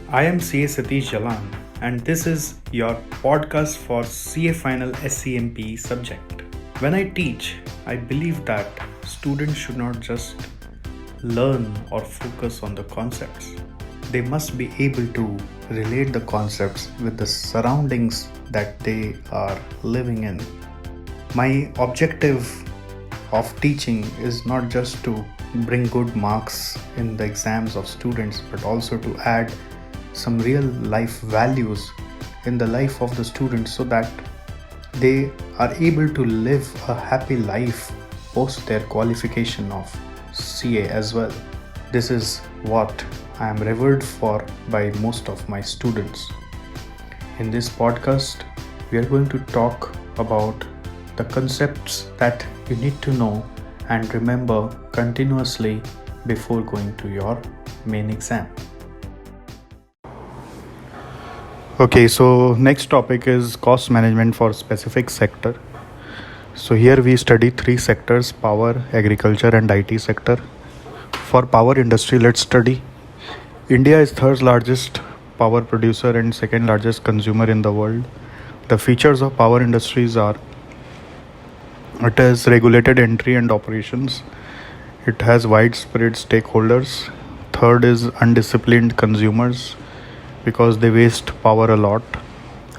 I am CA Satish Jalan, and this is your podcast for CA Final SCMP subject. When I teach, I believe that students should not just learn or focus on the concepts. They must be able to relate the concepts with the surroundings that they are living in. My objective of teaching is not just to bring good marks in the exams of students, but also to add some real life values in the life of the students so that they are able to live a happy life post their qualification of CA as well. This is what I am revered for by most of my students. In this podcast, we are going to talk about the concepts that you need to know and remember continuously before going to your main exam. Okay, so next topic is cost management for specific sector. So here we study three sectors: power, agriculture and IT sector. For power industry, let's study. India is third largest power producer and second largest consumer in the world. The features of power industries are: it has regulated entry and operations, it has widespread stakeholders, third is undisciplined consumers because they waste power a lot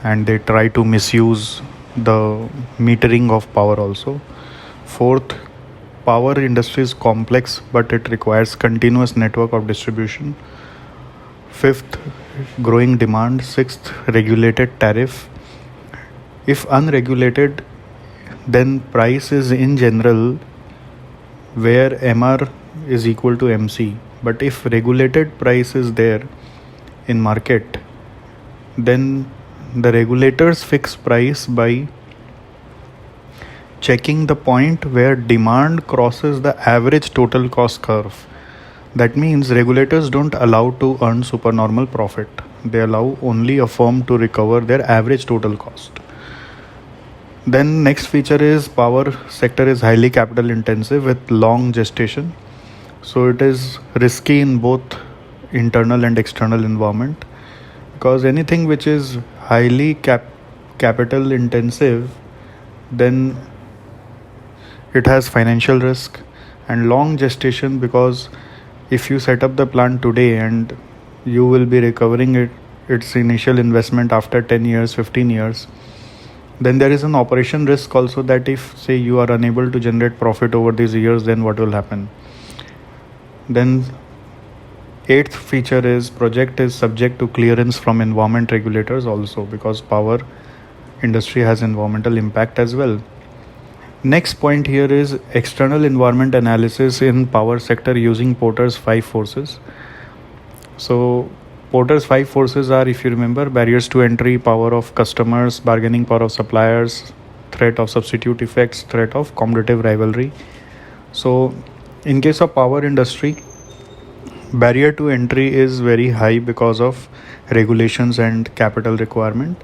and they try to misuse the metering of power also. Fourth, power industry is complex but it requires continuous network of distribution. Fifth, growing demand. Sixth, regulated tariff. If unregulated, then price is in general where MR is equal to MC. But if regulated price is there in market, then the regulators fix price by checking the point where demand crosses the average total cost curve. That means regulators don't allow to earn supernormal profit. They allow only a firm to recover their average total cost. Then next feature is power sector is highly capital intensive with long gestation. So it is risky in both internal and external environment, because anything which is highly capital intensive, then it has financial risk and long gestation, because if you set up the plant today and you will be recovering its initial investment after 10 years 15 years, then there is an operation risk also, that if say you are unable to generate profit over these years, then what will happen. Then eighth feature is project is subject to clearance from environment regulators also, because power industry has environmental impact as well. Next point here is external environment analysis in power sector using Porter's 5 forces. So Porter's 5 forces are, if you remember, barriers to entry, power of customers, bargaining power of suppliers, threat of substitute effects, threat of competitive rivalry. So in case of power industry, barrier to entry is very high because of regulations and capital requirement.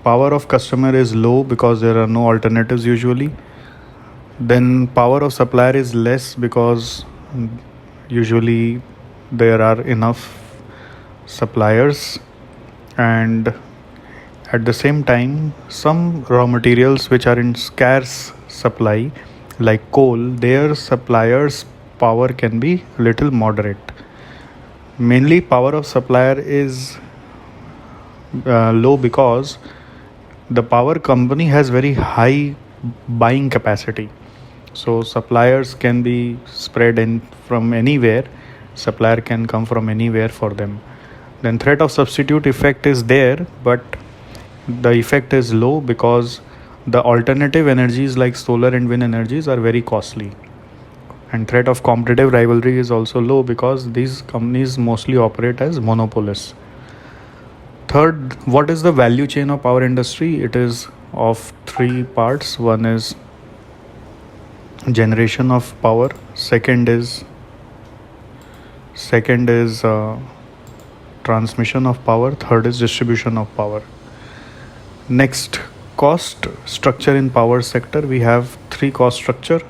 Power of customer is low because there are no alternatives usually. Then power of supplier is less because usually there are enough suppliers, and at the same time some raw materials which are in scarce supply like coal, their suppliers power can be little moderate. Mainly power of supplier is low because the power company has very high buying capacity, so suppliers can be spread in from anywhere, supplier can come from anywhere for them. Then threat of substitute effect is there, but the effect is low because the alternative energies like solar and wind energies are very costly. And threat of competitive rivalry is also low because these companies mostly operate as monopolists. Third, what is the value chain of power industry? It is of three parts. One is generation of power, second is transmission of power, third is distribution of power. Next, cost structure in power sector. We have three cost structure.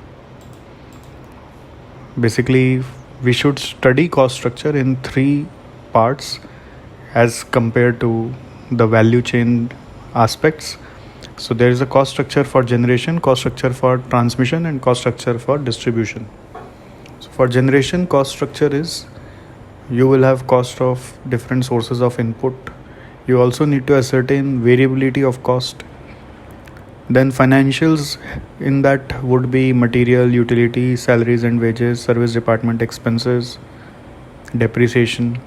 Basically we should study cost structure in three parts: as compared to the value chain aspects. So there is a cost structure for generation, cost structure for transmission, and cost structure for distribution. So for generation, cost structure is you will have cost of different sources of input. You also need to ascertain variability of cost. Then financials in that would be material, utility, salaries and wages, service department expenses, depreciation.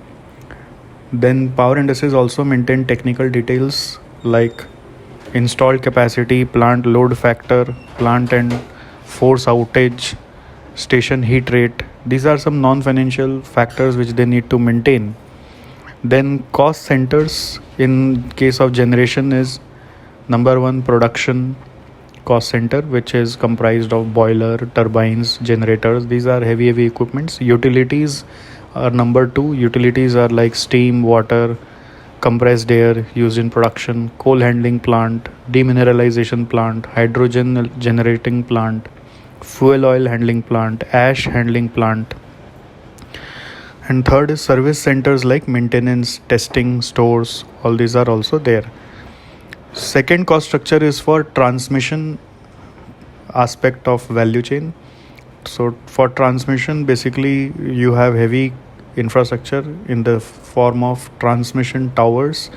Then power industries also maintain technical details like installed capacity, plant load factor, plant and force outage, station heat rate. These are some non-financial factors which they need to maintain. Then cost centers in case of generation is number one, production cost center, which is comprised of boiler, turbines, generators. These are heavy equipments. Utilities are number two. Utilities are like steam, water, compressed air used in production, coal handling plant, demineralization plant, hydrogen generating plant, fuel oil handling plant, ash handling plant. And third is service centers like maintenance, testing, stores. All these are also there. Second cost structure is for transmission aspect of value chain. So for transmission, basically you have heavy infrastructure in the form of transmission towers,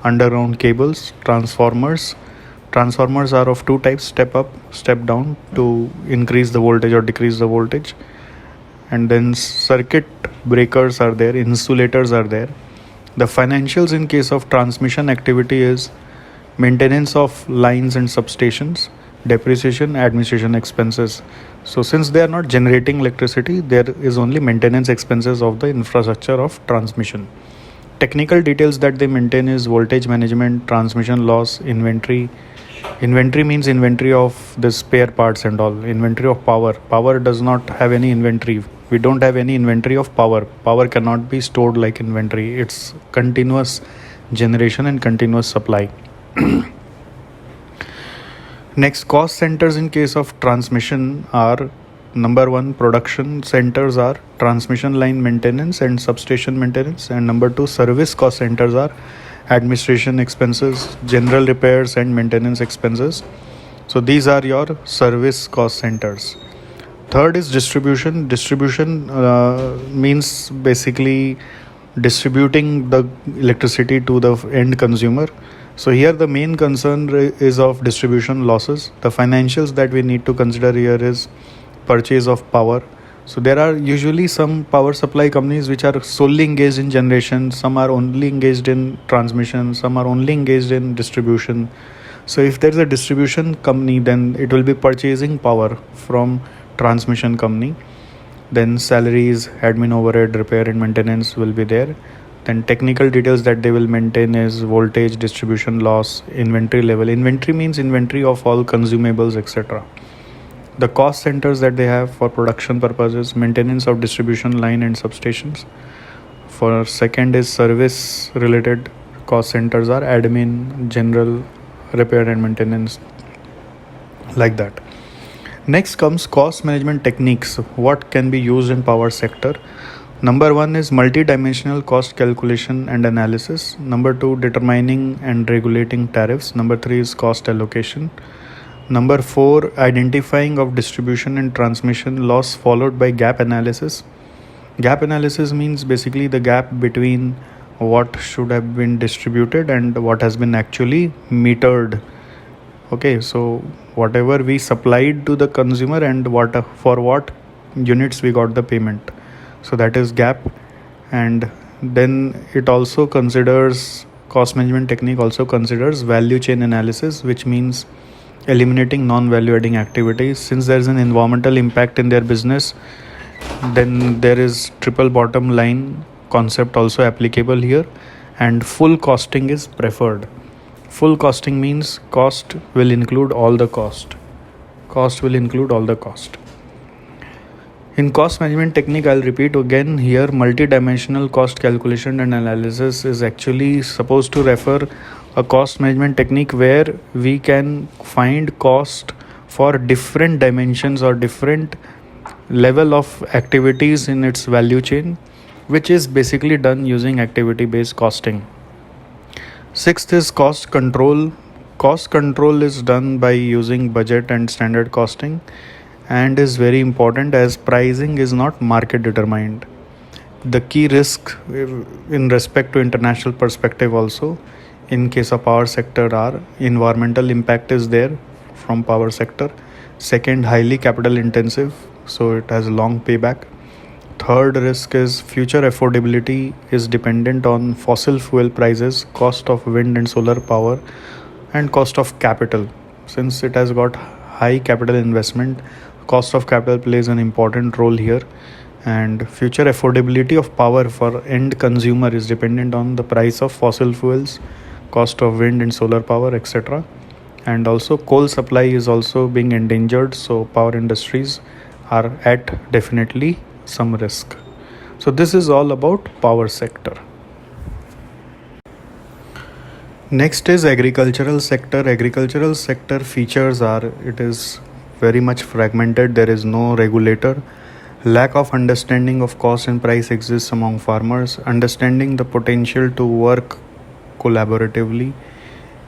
underground cables, transformers. Transformers are of two types: step up, step down, to increase the voltage or decrease the voltage. And then circuit breakers are there, insulators are there. The financials in case of transmission activity is maintenance of lines and substations, depreciation, administration expenses. So since they are not generating electricity, there is only maintenance expenses of the infrastructure of transmission. Technical details that they maintain is voltage management, transmission loss, inventory. Inventory means inventory of the spare parts and all. Inventory of power. Power does not have any inventory. We don't have any inventory of power. Power cannot be stored like inventory. It's continuous generation and continuous supply. Next, cost centers in case of transmission are number one, production centers are transmission line maintenance and substation maintenance, and number two, service cost centers are administration expenses, general repairs and maintenance expenses. So these are your service cost centers. Third is distribution. Distribution means basically distributing the electricity to the end consumer. So here the main concern is of distribution losses. The financials that we need to consider here is purchase of power. So there are usually some power supply companies which are solely engaged in generation, some are only engaged in transmission, some are only engaged in distribution. So if there is a distribution company, then it will be purchasing power from transmission company. Then salaries, admin overhead, repair and maintenance will be there. Then technical details that they will maintain is voltage, distribution loss, inventory level. Inventory means inventory of all consumables, etc. The cost centers that they have for production purposes, maintenance of distribution line and substations. For second is service related cost centers are admin, general, repair and maintenance, like that. Next comes cost management techniques. What can be used in power sector? Number one is multi-dimensional cost calculation and analysis. Number two, determining and regulating tariffs. Number three is cost allocation. Number four, identifying of distribution and transmission loss, followed by gap analysis. Gap analysis means basically the gap between what should have been distributed and what has been actually metered. Okay, so whatever we supplied to the consumer and for what units we got the payment. So that is gap. And then it also considers, cost management technique also considers value chain analysis, which means eliminating non-value adding activities. Since there is an environmental impact in their business, then there is triple bottom line concept also applicable here, and full costing is preferred. Full costing means cost will include all the cost. Cost will include all the cost. In cost management technique, I'll repeat again here, multi-dimensional cost calculation and analysis is actually supposed to refer a cost management technique where we can find cost for different dimensions or different level of activities in its value chain, which is basically done using activity based costing. Sixth is cost control. Cost control is done by using budget and standard costing and is very important as pricing is not market determined. The key risk in respect to international perspective also in case of power sector are environmental impact is there from power sector. Second, highly capital intensive, so it has long payback. Third risk is future affordability is dependent on fossil fuel prices, cost of wind and solar power, and cost of capital. Since it has got high capital investment, cost of capital plays an important role here. And future affordability of power for end consumer is dependent on the price of fossil fuels, cost of wind and solar power, etc. And also coal supply is also being endangered, so power industries are at definitely some risk. So this is all about power sector. Next is agricultural sector. Agricultural sector features are it is very much fragmented. There is no regulator. Lack of understanding of cost and price exists among farmers. Understanding the potential to work collaboratively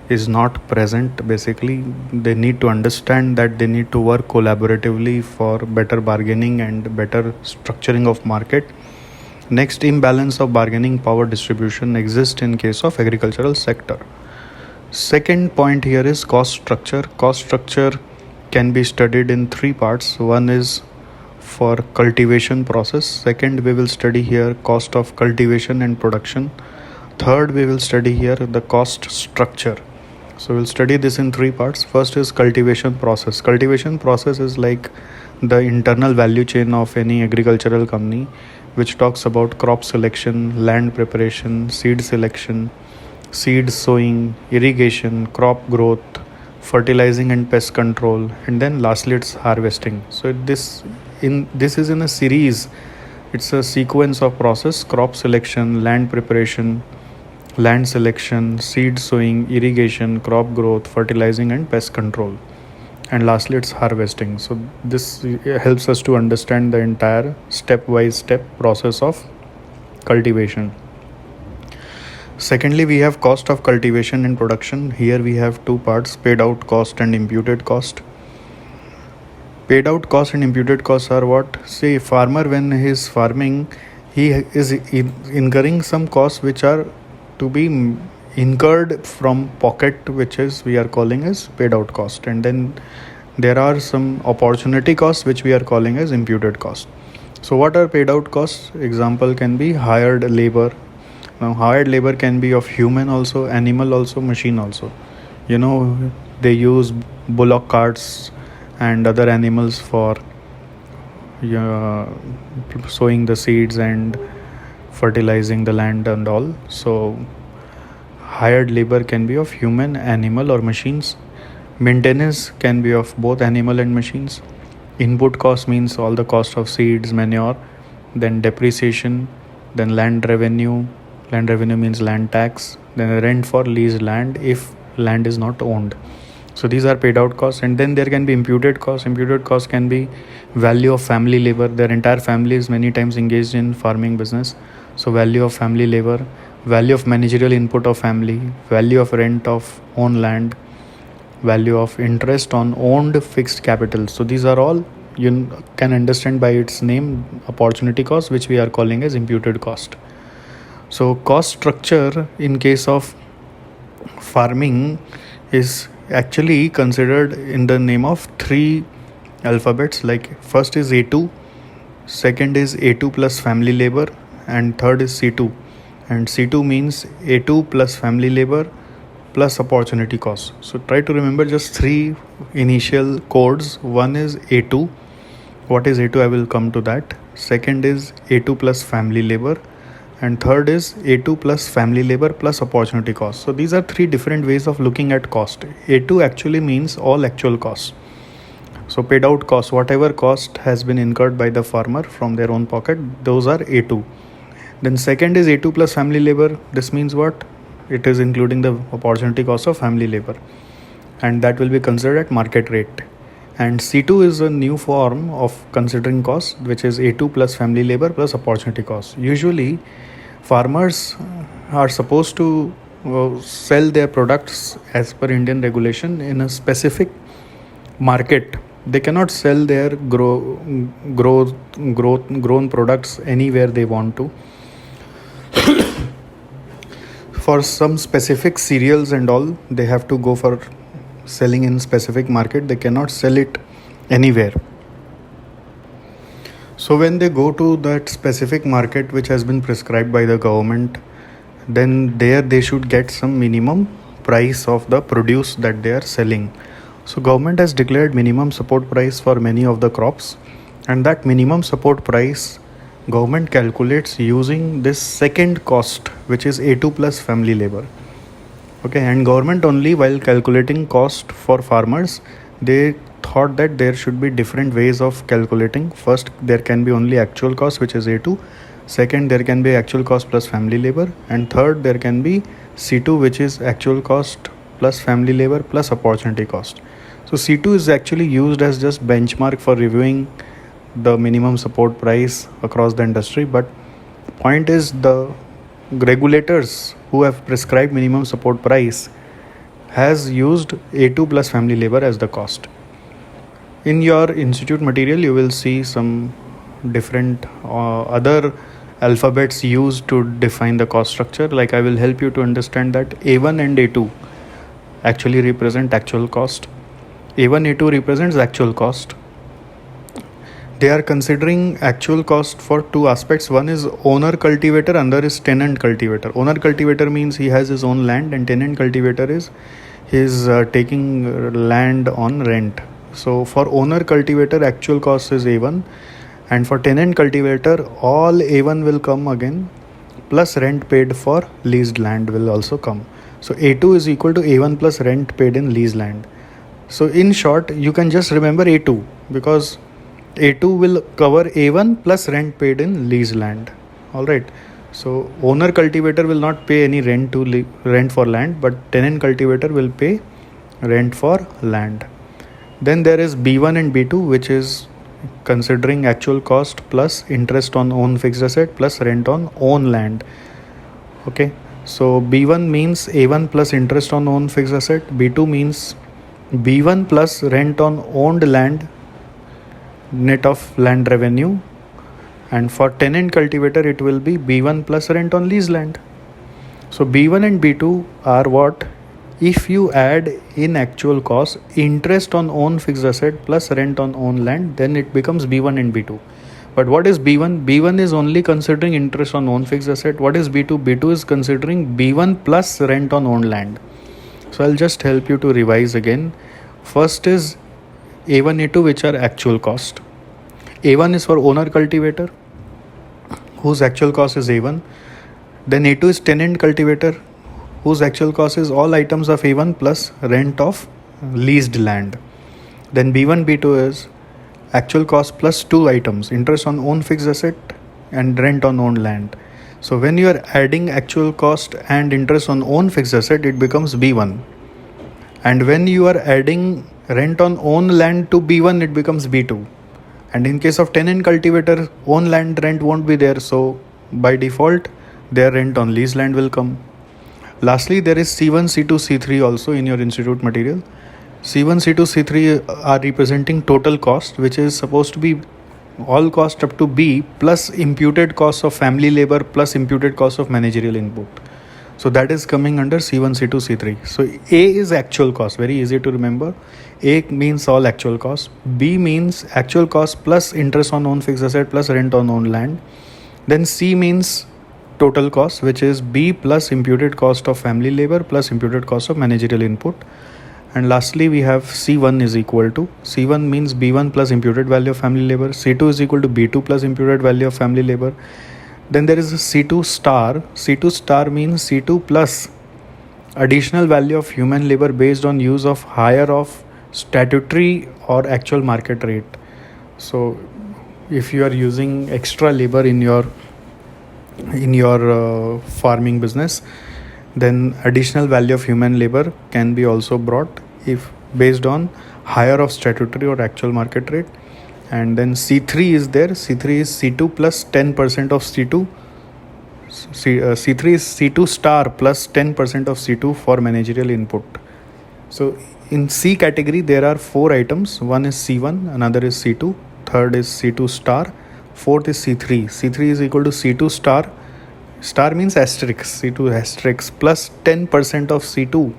is not present. Basically, they need to understand that they need to work collaboratively for better bargaining and better structuring of market. Next, imbalance of bargaining power distribution exists in case of agricultural sector. Second point here is cost structure. Cost structure can be studied in three parts. One is for cultivation process. Second, we will study here cost of cultivation and production. Third, we will study here the cost structure. So we'll study this in three parts. First is cultivation process. Cultivation process is like the internal value chain of any agricultural company, which talks about crop selection, land preparation, seed selection, seed sowing, irrigation, crop growth, fertilizing and pest control, and then lastly it's harvesting. So this is in a series. It's a sequence of process: crop selection, land preparation, land selection, seed sowing, irrigation, crop growth, fertilizing and pest control, and lastly it's harvesting. So this helps us to understand the entire step process of cultivation. Secondly, we have cost of cultivation and production. Here we have two parts: paid out cost and imputed cost. Paid out cost and imputed costs are what? Say farmer when he is farming, he is incurring some costs which are to be incurred from pocket, which is we are calling as paid out cost, and then there are some opportunity costs which we are calling as imputed cost. So what are paid out costs? Example can be hired labor. Now hired labor can be of human also, animal also, machine also. They use bullock carts and other animals for sowing the seeds and fertilizing the land and all. So hired labor can be of human, animal or machines. Maintenance can be of both animal and machines. Input cost means all the cost of seeds, manure. Then depreciation, then land revenue. Land revenue means land tax. Then rent for leased land if land is not owned. So these are paid out costs, and then there can be imputed costs. Imputed costs can be value of family labor. Their entire family is many times engaged in farming business. So value of family labor, value of managerial input of family, value of rent of own land, value of interest on owned fixed capital. So these are all you can understand by its name, opportunity cost, which we are calling as imputed cost. So cost structure in case of farming is actually considered in the name of three alphabets. Like first is A2, second is A2 plus family labor, and third is C2. And C2 means A2 plus family labor plus opportunity cost. So try to remember just three initial codes. One is A2. What is A2? I will come to that. Second is A2 plus family labor, and third is A2 plus family labor plus opportunity cost. So these are three different ways of looking at cost. A2 actually means all actual costs. So paid out cost, whatever cost has been incurred by the farmer from their own pocket, those are A2. Then second is A2 plus family labor. This means what? It is including the opportunity cost of family labor, and that will be considered at market rate. And C2 is a new form of considering cost, which is A2 plus family labor plus opportunity cost. Usually farmers are supposed to sell their products as per Indian regulation in a specific market. They cannot sell their grown products anywhere they want to. For some specific cereals and all, they have to go for selling in specific market. They cannot sell it anywhere. So when they go to that specific market which has been prescribed by the government, then there they should get some minimum price of the produce that they are selling. So government has declared minimum support price for many of the crops, and that minimum support price government calculates using this second cost, which is A2 plus family labor. Okay, and government only, while calculating cost for farmers, they thought that there should be different ways of calculating. First, there can be only actual cost, which is A2. Second, there can be actual cost plus family labor. And third, there can be C2, which is actual cost plus family labor plus opportunity cost. So C2 is actually used as just benchmark for reviewing the minimum support price across the industry. But point is, the regulators who have prescribed minimum support price has used A2 plus family labor as the cost. In your institute material, you will see some different other alphabets used to define the cost structure. Like, I will help you to understand that A1 and A2 actually represent actual cost. A1, A2 represents actual cost. They are considering actual cost for two aspects. One is owner cultivator, another is tenant cultivator. Owner cultivator means he has his own land, and tenant cultivator is he's taking land on rent. So for owner cultivator, actual cost is A1, and for tenant cultivator, all A1 will come again, plus rent paid for leased land will also come. So A2 is equal to A1 plus rent paid in leased land. So in short, you can just remember A2, because A2 will cover A1 plus rent paid in leased land. Alright. So owner cultivator will not pay any rent for land, but tenant cultivator will pay rent for land. Then there is B1 and B2, which is considering actual cost plus interest on own fixed asset plus rent on own land. Okay. So B1 means A1 plus interest on own fixed asset. B2 means B1 plus rent on owned land net of land revenue, and for tenant cultivator it will be B1 plus rent on lease land. So B1 and B2 are what? If you add in actual cost interest on own fixed asset plus rent on own land, then it becomes B1 and B2. But what is B1? B1 is only considering interest on own fixed asset. What is B2? B2 is considering B1 plus rent on own land. So I'll just help you to revise again. First is A1, A2, which are actual cost. A1 is for owner cultivator, whose actual cost is A1. Then A2 is tenant cultivator, whose actual cost is all items of A1 plus rent of leased land. Then B1, B2 is actual cost plus two items, interest on own fixed asset and rent on owned land. So when you are adding actual cost and interest on own fixed asset, it becomes B1. And when you are adding rent on own land to B1, it becomes B2. And in case of tenant cultivator, own land rent won't be there. So by default, their rent on lease land will come. Lastly, there is C1, C2, C3 also in your institute material. C1, C2, C3 are representing total cost, which is supposed to be all cost up to B plus imputed cost of family labor plus imputed cost of managerial input. So that is coming under C1, C2, C3. So A is actual cost, very easy to remember. A means all actual cost. B means actual cost plus interest on own fixed asset plus rent on own land. Then C means total cost, which is B plus imputed cost of family labor plus imputed cost of managerial input. And lastly, we have C1 is equal to, C1 means B1 plus imputed value of family labor. C2 is equal to B2 plus imputed value of family labor. Then there is a C2 star. C2 star means C2 plus additional value of human labor based on use of higher of statutory or actual market rate. So if you are using extra labor in your farming business, then additional value of human labor can be also brought if based on higher of statutory or actual market rate. And then C3 is there. C3 is C2 plus 10% of C2 C3 is C2 star plus 10% of C2 for managerial input. So in C category there are 4 items. One is C1, another is C2, third is C2 star, fourth is C3. C3 is equal to C2 star. Star means asterisk, C2 asterisk plus 10% of C2,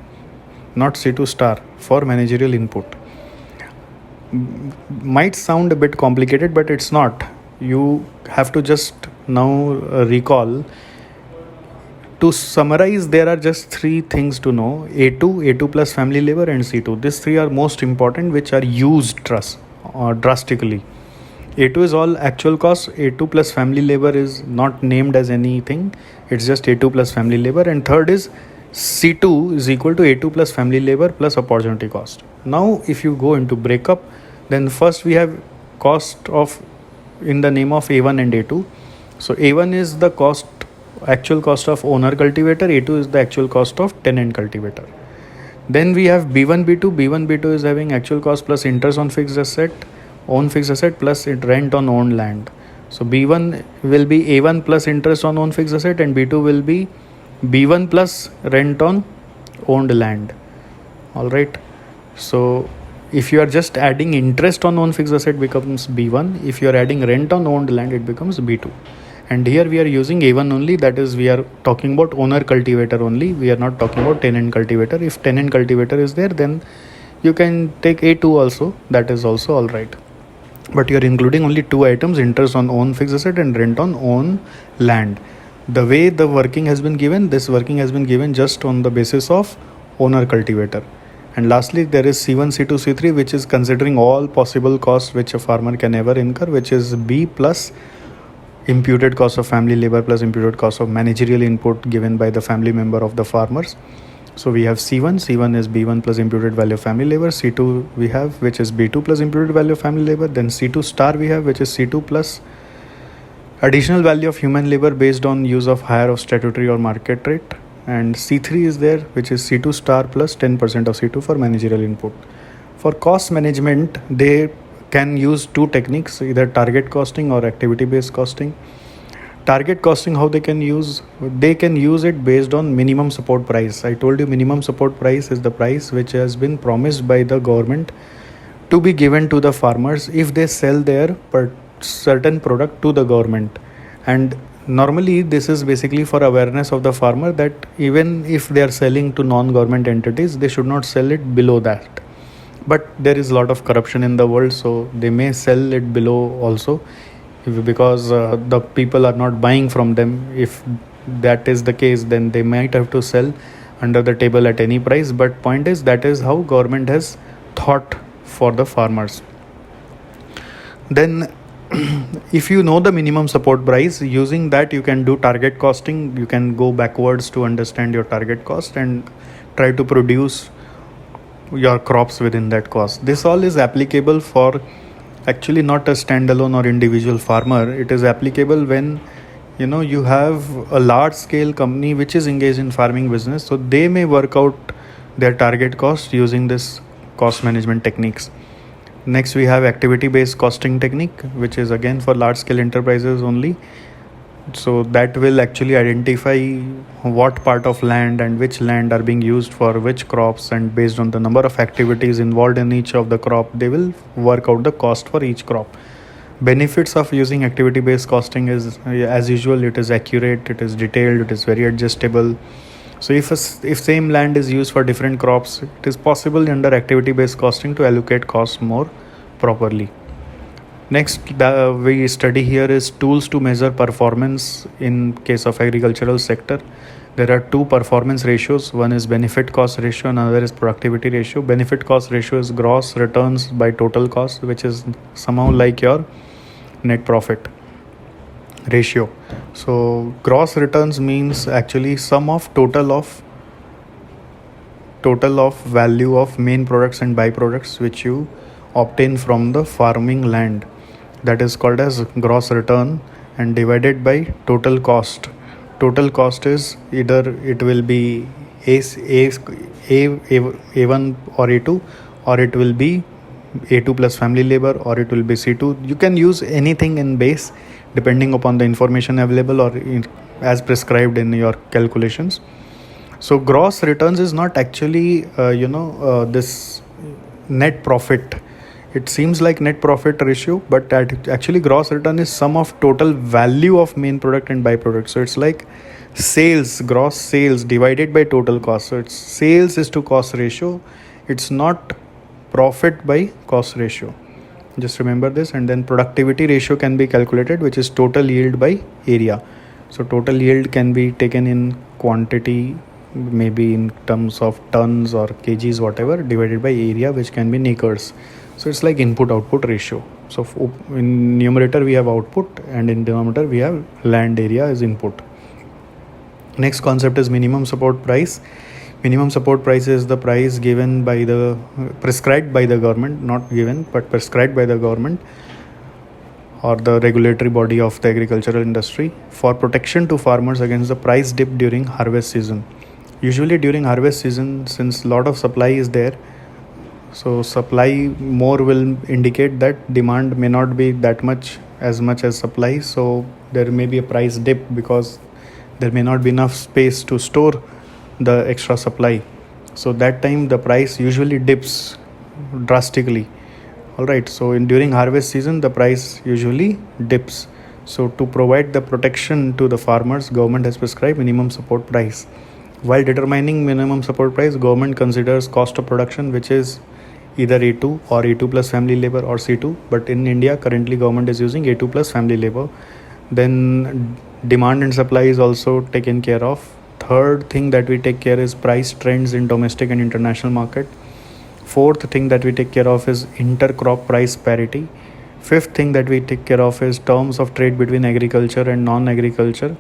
not C2 star, for managerial input. Might sound a bit complicated, but it's not. You have to just now recall. To summarize, there are just 3 things to know: A2 plus family labor, and C2. These 3 are most important, which are used drastically. A2 is all actual cost. A2 plus family labor is not named as anything. It's just A2 plus family labor. And third is C2 is equal to A2 plus family labor plus opportunity cost. Now, if you go into breakup, then first we have cost of in the name of A1 and A2. So A1 is the actual cost of owner cultivator. A2 is the actual cost of tenant cultivator. Then we have B1, B2. B1, B2 is having actual cost plus interest on fixed asset, own fixed asset plus rent on owned land. So B1 will be A1 plus interest on own fixed asset, and B2 will be B1 plus rent on owned land. All right. So if you are just adding interest on own fixed asset, becomes B1. If you are adding rent on owned land, it becomes B2. And here we are using A1 only, that is we are talking about owner cultivator only. We are not talking about tenant cultivator. If tenant cultivator is there, then you can take A2 also, that is also all right. But you are including only 2 items: interest on own fixed asset and rent on own land. The way the working has been given, this working has been given just on the basis of owner cultivator. And lastly, there is C1, C2, C3, which is considering all possible costs which a farmer can ever incur, which is B plus imputed cost of family labor plus imputed cost of managerial input given by the family member of the farmers. So we have C1 is B1 plus imputed value of family labor. C2 we have, which is B2 plus imputed value of family labor. Then C2 star we have, which is C2 plus additional value of human labor based on use of hire of statutory or market rate. And C3 is there, which is C2 star plus 10% of C2 for managerial input. For cost management, they can use 2 techniques, either target costing or activity based costing. Target costing, how they can use it based on minimum support price. I told you minimum support price is the price which has been promised by the government to be given to the farmers if they sell their certain product to the government. And normally this is basically for awareness of the farmer that even if they are selling to non-government entities, they should not sell it below that. But there is a lot of corruption in the world, so they may sell it below also, because the people are not buying from them. If that is the case, then they might have to sell under the table at any price. But point is, that is how government has thought for the farmers. Then if you know the minimum support price, using that you can do target costing. You can go backwards to understand your target cost and try to produce your crops within that cost. This all is applicable for actually not a standalone or individual farmer. It is applicable when you have a large scale company which is engaged in farming business, so they may work out their target cost using this cost management techniques. Next we have activity based costing technique, which is again for large scale enterprises only. So that will actually identify what part of land and which land are being used for which crops, and based on the number of activities involved in each of the crop, they will work out the cost for each crop. Benefits of using activity based costing is, as usual, it is accurate, it is detailed, it is very adjustable. So if same land is used for different crops, it is possible under activity based costing to allocate costs more properly. Next we study here is tools to measure performance in case of agricultural sector. There are 2 performance ratios. One is benefit cost ratio, another is productivity ratio. Benefit cost ratio is gross returns by total cost, which is somehow like your net profit ratio. So gross returns means actually sum of total of value of main products and byproducts which you obtain from the farming land. That is called as gross return, and divided by total cost. Total cost is either it will be A1 or A2, or it will be A2 plus family labor, or it will be C2. You can use anything in base depending upon the information available, or as prescribed in your calculations. So gross returns is not actually this net profit. It seems like net profit ratio, but actually gross return is sum of total value of main product and byproduct. So it's like sales, gross sales divided by total cost. So it's sales is to cost ratio. It's not profit by cost ratio. Just remember this. And then productivity ratio can be calculated, which is total yield by area. So total yield can be taken in quantity, maybe in terms of tons or kgs, whatever, divided by area, which can be in acres. So it's like input output ratio. So in numerator we have output, and in denominator we have land area as input. Next concept is minimum support price. Minimum support price is the price given by the prescribed by the government, not given but prescribed by the government or the regulatory body of the agricultural industry for protection to farmers against the price dip during harvest season. Usually during harvest season, since lot of supply is there, so supply more will indicate that demand may not be that much as supply. So there may be a price dip because there may not be enough space to store the extra supply. So that time the price usually dips drastically. All right. So during harvest season, the price usually dips. So to provide the protection to the farmers, government has prescribed minimum support price. While determining minimum support price, government considers cost of production, which is either A2 or A2 plus family labor or C2. But in India, currently government is using A2 plus family labor. Then demand and supply is also taken care of. Third thing that we take care is price trends in domestic and international market. Fourth thing that we take care of is intercrop price parity. Fifth thing that we take care of is terms of trade between agriculture and non-agriculture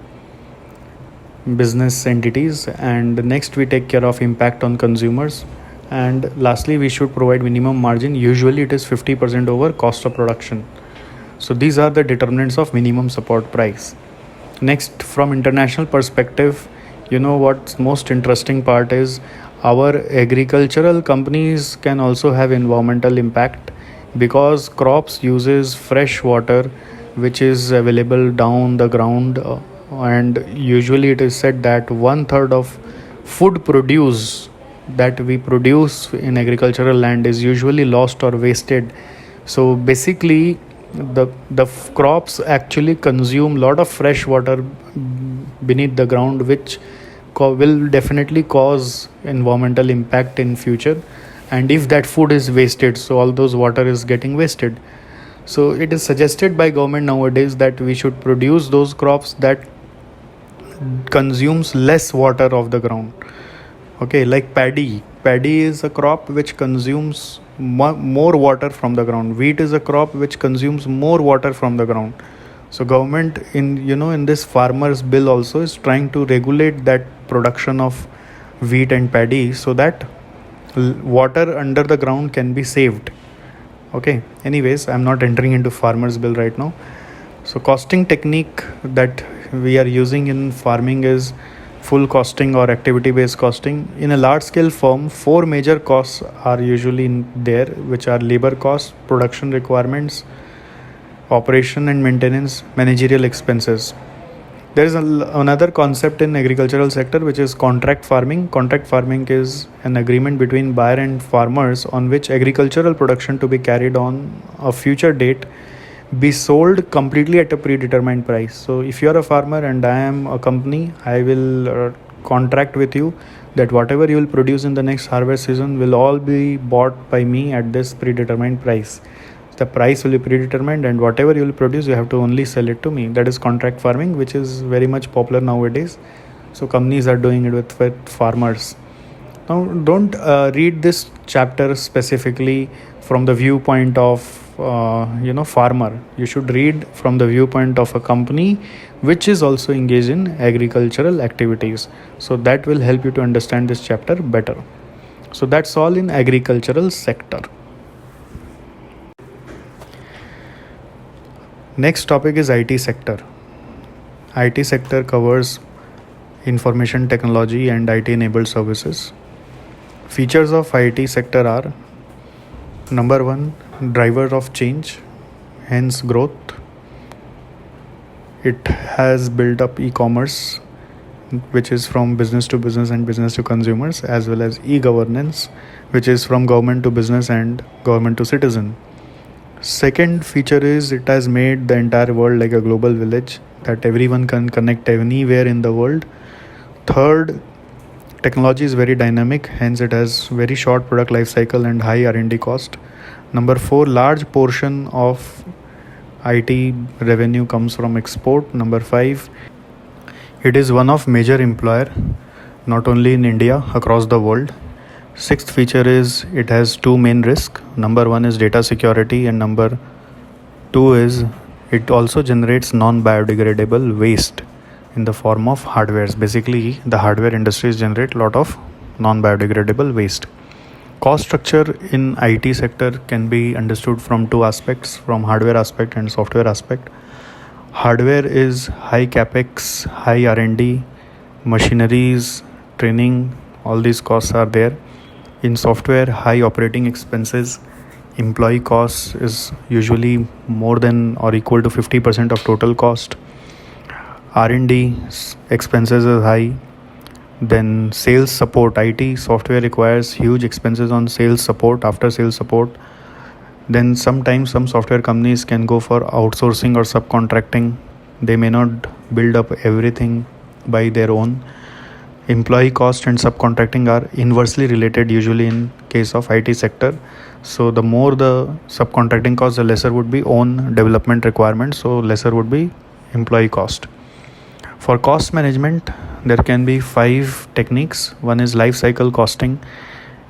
business entities. And next we take care of impact on consumers. And lastly, we should provide minimum margin. Usually it is 50% over cost of production. So these are the determinants of minimum support price. Next, from international perspective, what's most interesting part is our agricultural companies can also have environmental impact because crops uses fresh water which is available down the ground, and usually it is said that 1/3 of food produce that we produce in agricultural land is usually lost or wasted. So basically the crops actually consume a lot of fresh water beneath the ground, which will definitely cause environmental impact in future. And if that food is wasted, so all those water is getting wasted. So it is suggested by government nowadays that we should produce those crops that consumes less water of the ground. Okay, like paddy is a crop which consumes more water from the ground. Wheat is a crop which consumes more water from the ground. So government in this farmers bill also is trying to regulate that production of wheat and paddy so that water under the ground can be saved. Okay, anyways, I'm not entering into farmers bill right now. So costing technique that we are using in farming is full costing or activity based costing. In a large scale firm, 4 major costs are usually there, which are labor costs, production requirements, operation and maintenance, managerial expenses. There is another concept in agricultural sector which is contract farming. Contract farming is an agreement between buyer and farmers on which agricultural production to be carried on a future date be sold completely at a predetermined price. So if you are a farmer and I am a company, I will contract with you that whatever you will produce in the next harvest season will all be bought by me at this predetermined price. The price will be predetermined, and whatever you will produce, you have to only sell it to me. That is contract farming, which is very much popular nowadays. So companies are doing it with farmers. Now, don't read this chapter specifically from the viewpoint of farmer. You should read from the viewpoint of a company which is also engaged in agricultural activities. So that will help you to understand this chapter better. So that's all in agricultural sector. Next topic is IT sector. IT sector covers information technology and IT enabled services. Features of IT sector are: (1) driver of change, hence growth. It has built up e-commerce, which is from business to business and business to consumers, as well as e-governance, which is from government to business and government to citizen. Second feature is it has made the entire world like a global village that everyone can connect anywhere in the world. Third, technology is very dynamic, hence it has very short product life cycle and high R&D cost. Number 4, large portion of IT revenue comes from export. Number 5, it is one of major employer not only in India, across the world. Sixth feature is it has two main risks. Number 1 is data security, and number 2 is it also generates non-biodegradable waste in the form of hardwares. Basically, the hardware industries generate a lot of non-biodegradable waste. Cost structure in IT sector can be understood from two aspects, from hardware aspect and software aspect. Hardware is high capex, high R&D, machineries, training, all these costs are there. In software, high operating expenses, employee costs is usually more than or equal to 50% of total cost. R&D expenses is high. Then sales support, IT software requires huge expenses on sales support, after sales support. Then sometimes some software companies can go for outsourcing or subcontracting. They may not build up everything by their own. Employee cost and subcontracting are inversely related usually in case of IT sector. So the more the subcontracting cost, the lesser would be own development requirements, so lesser would be employee cost. For cost management, there can be 5 techniques. One is life cycle costing,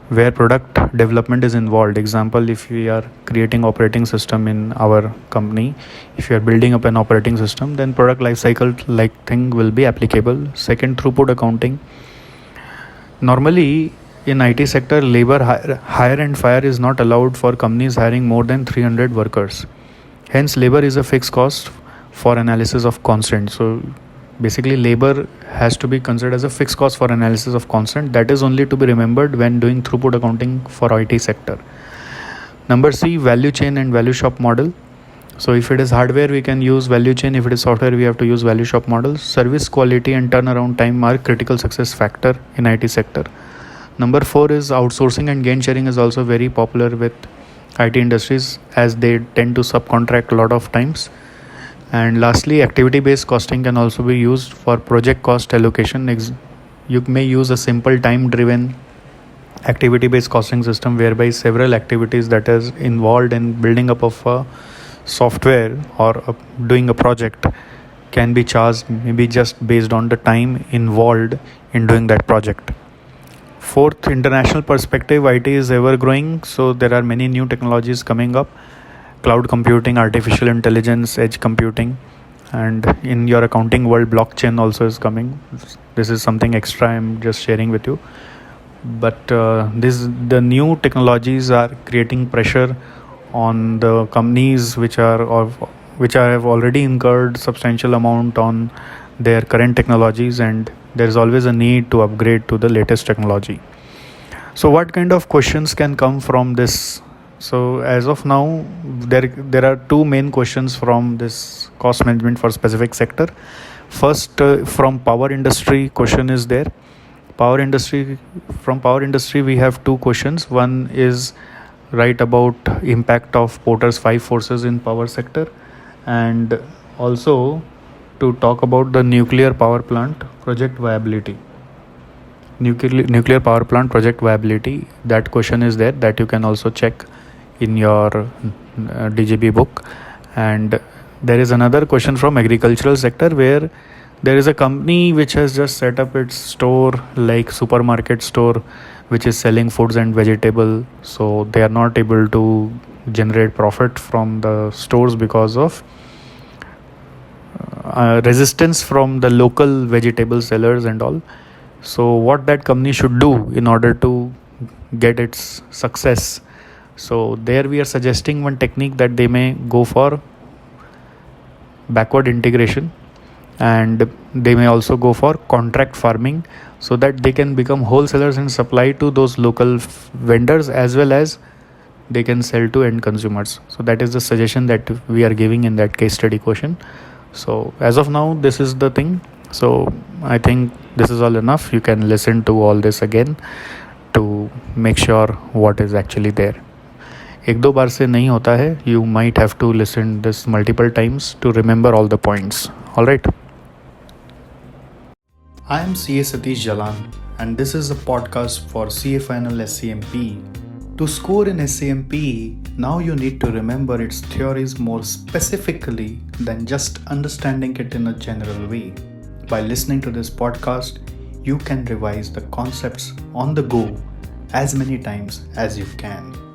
where product development is involved. Example, if we are creating operating system in our company, if you are building up an operating system, then product life cycle like thing will be applicable. Second, throughput accounting. Normally in IT sector, labor hire and fire is not allowed for companies hiring more than 300 workers. Hence labor is a fixed cost for analysis of constant. So basically labor has to be considered as a fixed cost for analysis of constant. That is only to be remembered when doing throughput accounting for IT sector. Number C, value chain and value shop model. So if it is hardware, we can use value chain. If it is software, we have to use value shop model. Service quality and turnaround time are critical success factor in IT sector. Number 4 is outsourcing and gain sharing is also very popular with IT industries, as they tend to subcontract a lot of times. And lastly, activity-based costing can also be used for project cost allocation. You may use a simple time-driven activity-based costing system whereby several activities that is involved in building up of a software or doing a project can be charged maybe just based on the time involved in doing that project. Fourth, international perspective, IT is ever growing, so there are many new technologies coming up. Cloud computing, artificial intelligence, edge computing, and in your accounting world, blockchain also is coming. This is something extra I'm just sharing with you. But the new technologies are creating pressure on the companies which have already incurred substantial amount on their current technologies, and there is always a need to upgrade to the latest technology. So what kind of questions can come from this? So as of now, there are two main questions from this cost management for specific sector. First, from power industry question is there. From power industry we have two questions. One is write about impact of Porter's 5 forces in power sector, and also to talk about the nuclear power plant project viability. Nuclear power plant project viability, that question is there, that you can also check in your DGB book. And there is another question from agricultural sector, where there is a company which has just set up its store, like supermarket store, which is selling foods and vegetable. So they are not able to generate profit from the stores because of resistance from the local vegetable sellers and all. So what that company should do in order to get its success? So there we are suggesting one technique, that they may go for backward integration, and they may also go for contract farming, so that they can become wholesalers and supply to those local vendors, as well as they can sell to end consumers. So that is the suggestion that we are giving in that case study question. So as of now, this is the thing. So I think this is all enough. You can listen to all this again to make sure what is actually there. एक दो बार से नहीं होता है. You might have to listen this multiple times to remember all the points. All right. I am CA Satish Jalan, and this is a podcast for CA Final SCMP. To score in SCMP, now you need to remember its theories more specifically than just understanding it in a general way. By listening to this podcast, you can revise the concepts on the go as many times as you can.